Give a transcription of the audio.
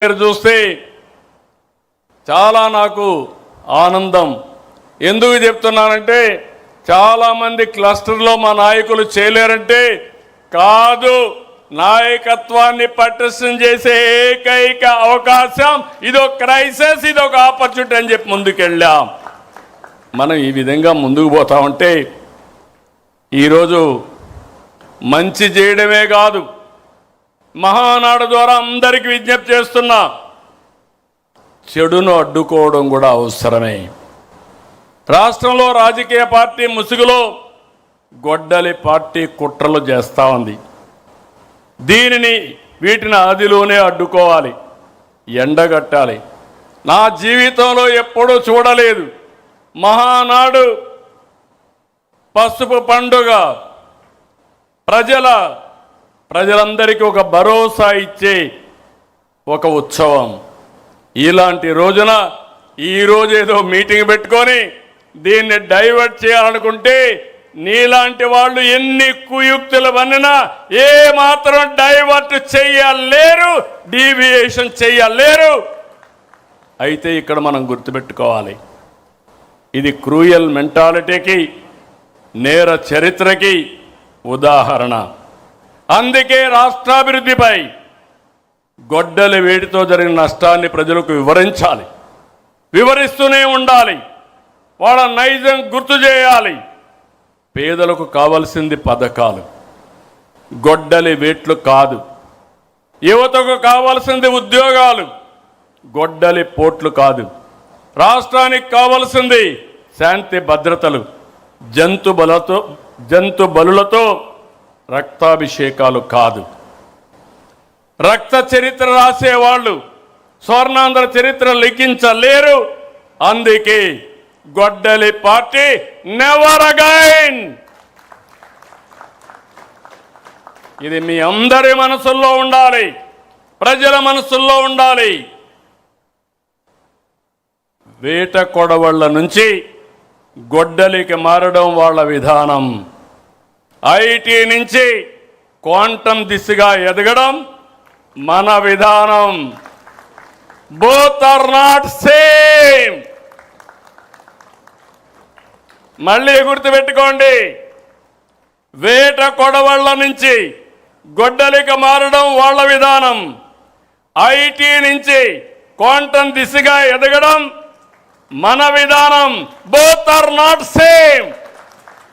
చూస్తే చాలా నాకు ఆనందం. ఎందుకు చెప్తున్నానంటే చాలామంది క్లస్టర్లో మా నాయకులు చేయలేరంటే కాదు, నాయకత్వాన్ని పటిష్టం చేసే ఏకైక అవకాశం ఇదొక క్రైసిస్, ఇదొక ఆపర్చునిటీ అని చెప్పి ముందుకెళ్ళాం. మనం ఈ విధంగా ముందుకు పోతా ఉంటే ఈరోజు మంచి చేయడమే కాదు, మహానాడు ద్వారా అందరికీ విజ్ఞప్తి చేస్తున్నా, చెడును అడ్డుకోవడం కూడా అవసరమే. రాష్ట్రంలో రాజకీయ పార్టీ ముసుగులో గొడ్డలి పార్టీ కుట్రలు చేస్తూ ఉంది. వీటిని ఆదిలోనే అడ్డుకోవాలి, ఎండగట్టాలి. నా జీవితంలో ఎప్పుడూ చూడలేదు మహానాడు పసుపు పండుగ ప్రజలందరికీ ఒక భరోసా ఇచ్చే ఒక ఉత్సవం. ఇలాంటి రోజున ఈరోజు ఏదో మీటింగ్ పెట్టుకొని దీన్ని డైవర్ట్ చేయాలనుకుంటే నీలాంటి వాళ్ళు ఎన్ని కుయుక్తులు వన్నినా ఏ మాత్రం డైవర్ట్ చేయలేరు, డీవియేషన్ చేయలేరు. అయితే ఇక్కడ మనం గుర్తుపెట్టుకోవాలి, ఇది క్రూయల్ మెంటాలిటీకి, నేర చరిత్రకి ఉదాహరణ. అందుకే రాష్ట్రాభివృద్ధిపై గొడ్డలి వేడితో జరిగిన నష్టాన్ని ప్రజలకు వివరించాలి, వివరిస్తూనే ఉండాలి, వాళ్ళ నైజం గుర్తు చేయాలి. పేదలకు కావాల్సింది పథకాలు, గొడ్డలి వేట్లు కాదు. యువతకు కావాల్సింది ఉద్యోగాలు, గొడ్డలి పోట్లు కాదు. రాష్ట్రానికి కావాల్సింది శాంతి భద్రతలు, జంతు బలులతో రక్తాభిషేకాలు కాదు. రక్త చరిత్ర రాసేవాళ్ళు స్వర్ణాంధ్ర చరిత్ర లిఖించలేరు. అందుకే గొడ్డలి పార్టీ నెవర్ అగైన్. ఇది మీ అందరి మనసుల్లో ఉండాలి, ప్రజల మనసుల్లో ఉండాలి. వేట కొడవళ్ళ నుంచి గొడ్డలికి మారడం వాళ్ళ విధానం. ఐటీ నుంచి క్వాంటం దిశగా ఎదగడం మన విధానం. Both are not same. మళ్ళీ గుర్తుపెట్టుకోండి, వేట కొడవళ్ళ నుంచి గొడ్డలికి మారడం వాళ్ళ విధానం. ఐటీ నుంచి క్వాంటం దిశగా ఎదగడం మన విధానం. Both are not same.